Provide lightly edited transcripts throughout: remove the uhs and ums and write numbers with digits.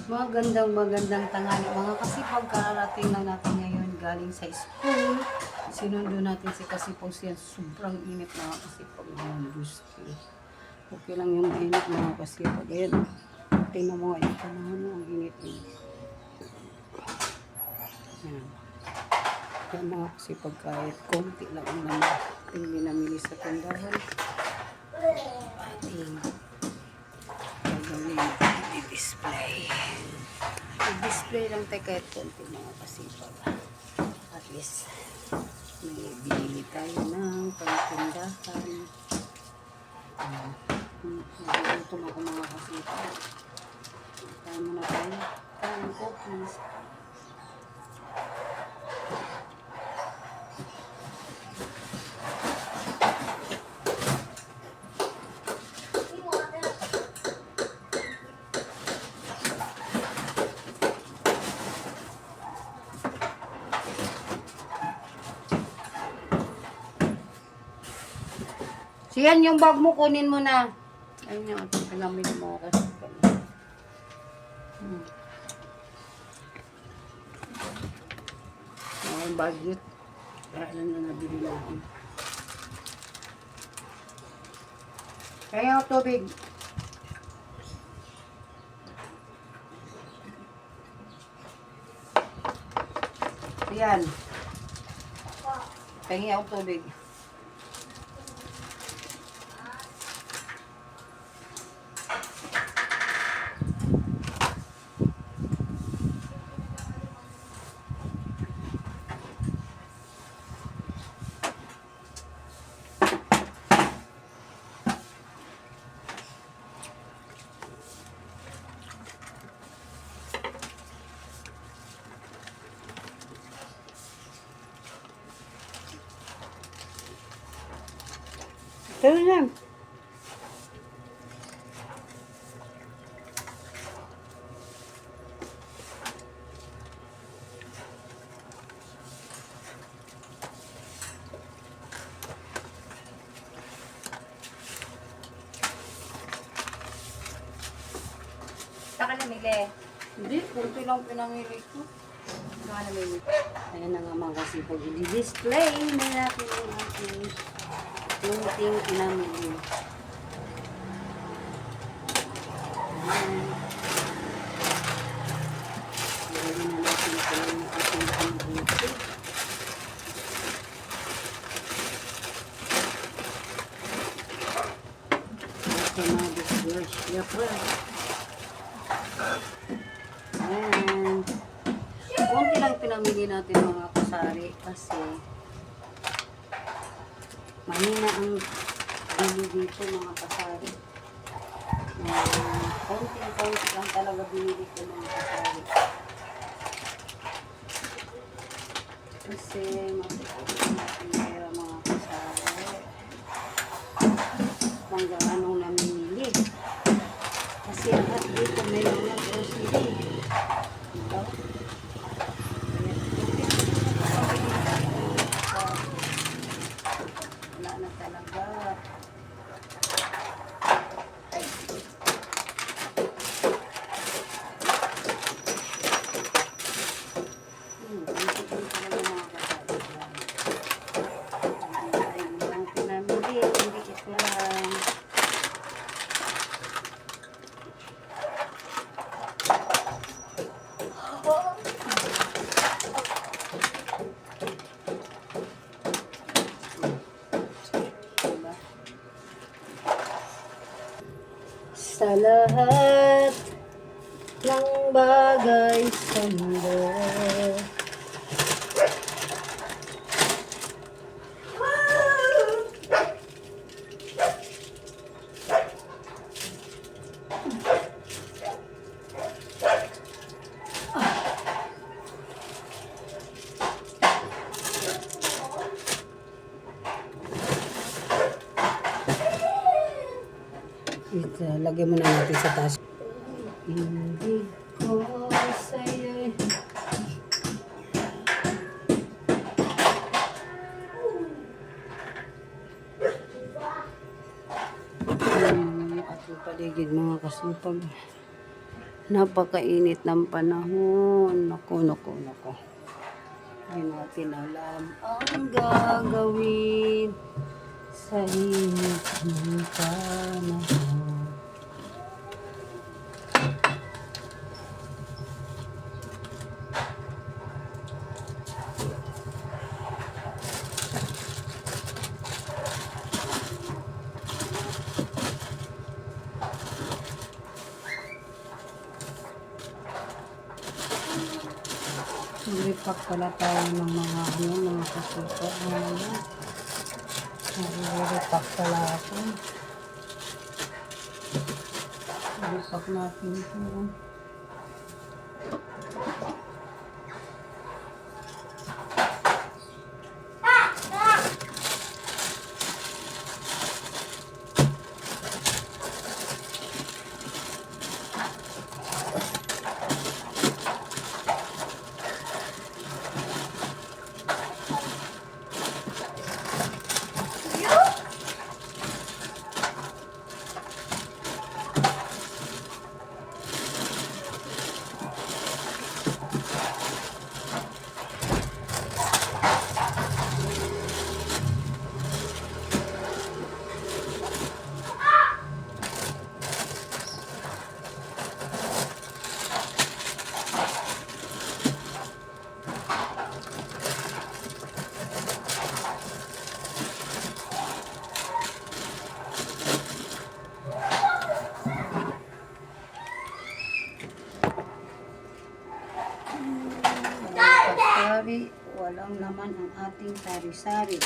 Magandang tanghali mga kasipag. Kararating lang natin ngayon galing sa school. Sinundo natin si Kasipag siya. Sobrang init mga kasipag. Okay lang yung init mga kasipag. Ayan. Tingnan mo nga yung panahon mo. Ang init. Ayan. Ayan mga kasipag kahit konti lang ang naman. Hindi namili sa tindahan. Ayan. Gagawin i-display. I-display lang tayo kahit konti mga kasipag. At least, may binili tayo ng pangtindahan. Nagutom ako mga kasipag. Tayo muna tayo. Tayo ko, please. So yan yung bag mo, kunin mo na. Ayun yung ating pinamili mo kasi. Yung bag yun. Kaya na nabili natin. Kaya yung tubig. Yan. Pengi ako tubig. Ito na. Saka namili. Hindi, kunti lang pinamili ko. Saka namili. Ayan na nga mga kasipag. I-display na natin yung ating kunting pinamili. Ayan. Gawin na natin ito yung ating pinamili. Ito na display. Yapra. Ayan. Kunti lang pinamili natin mga kasari kasi mahina ang bili dito mga kasari. Konti lang talaga binili ko mga kasari. Kasi matutunan natin pera mga kasari. Hanggang anong namimili. Kasi lahat dito may mga grocery. Ito. Wala na talaga. Pinamili, hindi ito lang. Sa lahat ng bagay sa mundo, ito, lagyan mo na natin sa taas. Hindi ko sa'yo. Ating paligid mga kasipag. Napakainit ng panahon. Naku. Hindi natin alam ang gagawin sa init ng panahon. Nag-repack pala tayo ng mga kasuko. Nag-repack pala ako. Nag-repack natin ito. Sari, walang laman ang ating sari-sari.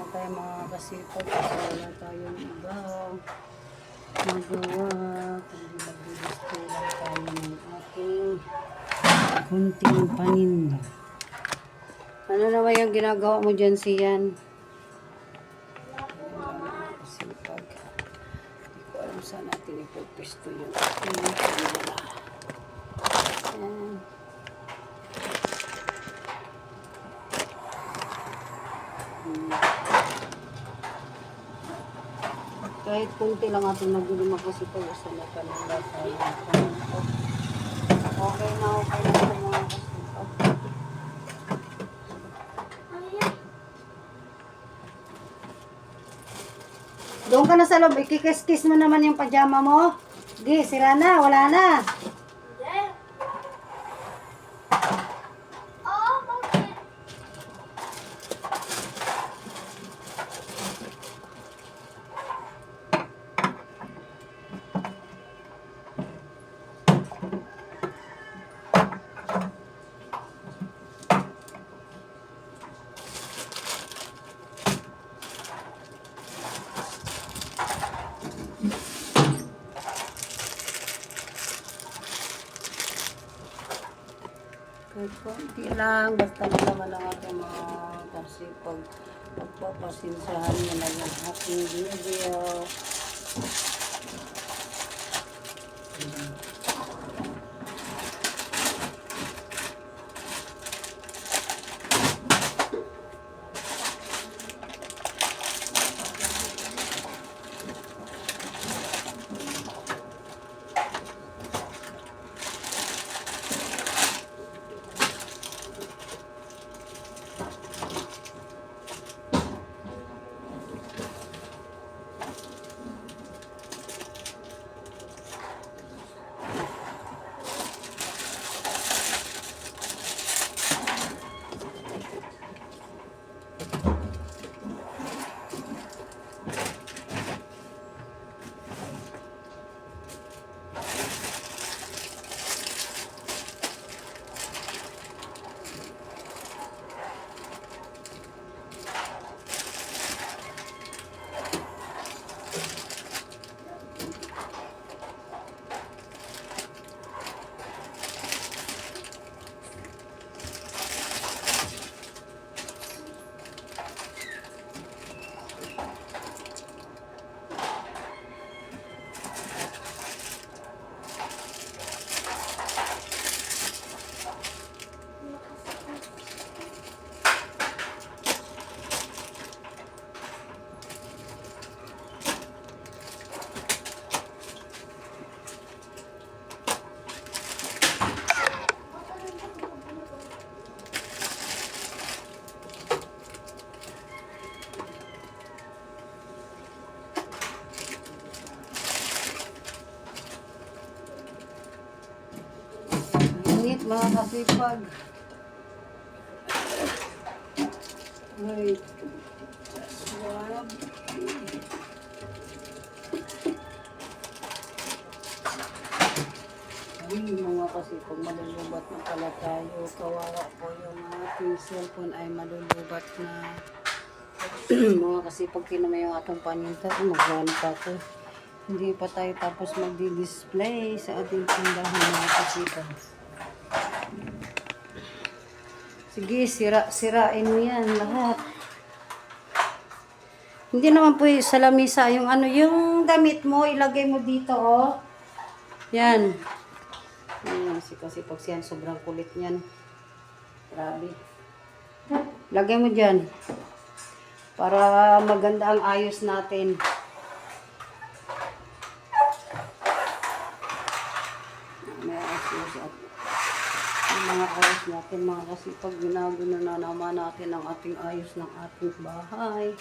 Tayo mga kasipag kasi wala tayong ibang magawa kundi mag-display lang tayo ng ating kunting paninda. Ano naman yung ginagawa mo dyan, Sian? Kasipag hindi ko alam saan natin ipagpisto yung ating paninda. Ayan. Kahit kunti lang ating nagulima kasi tayo sa kanila tayo. Okay na ito mga kasipag. Doon ka na sa loob, ikikis-kis mo naman yung pajama mo. Sige, sira na, wala na. Kahit konti lang, basta naman lang ating mga kasipag pagpapasinsahan nyo na yung ating video. mga kasipag. Ay, swab. Ay, mga kasipag, malulubat na pala tayo. Kawawa po yung ating cellphone ay malulubat na. Mga kasipag, kinamay yung atong paninta. Magwan pa ko. Hindi pa tayo tapos magdi-display sa ating tindahan, mga kasipag. Sige, sirain mo yan lahat. Hindi naman po sa lamisa yung yung damit mo, ilagay mo dito, oh. Yan. Ayan, kasi pag siyan, sobrang kulit niyan. Grabe. Lagay mo dyan. Para maganda ang ayos natin. May ayos at ang mga ayos natin, mga kasipag, ginagano na naman natin ang ating ayos ng ating bahay.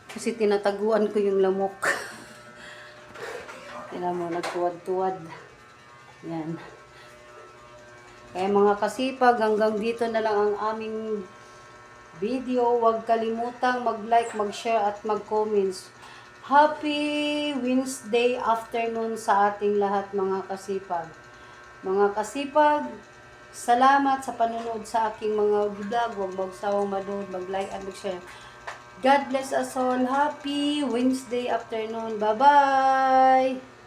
Kasi tinataguan ko yung lamok. Tingnan mo, nagtuwad-tuwad. Yan. Kaya mga kasipag, hanggang dito na lang ang aming video. Huwag kalimutang mag-like, mag-share at mag-comments. Happy Wednesday afternoon sa ating lahat, mga kasipag. Mga kasipag, salamat sa panonood sa aking mga vlog. Huwag magsawang manood, mag-like at mag-share. God bless us all. Happy Wednesday afternoon. Bye-bye!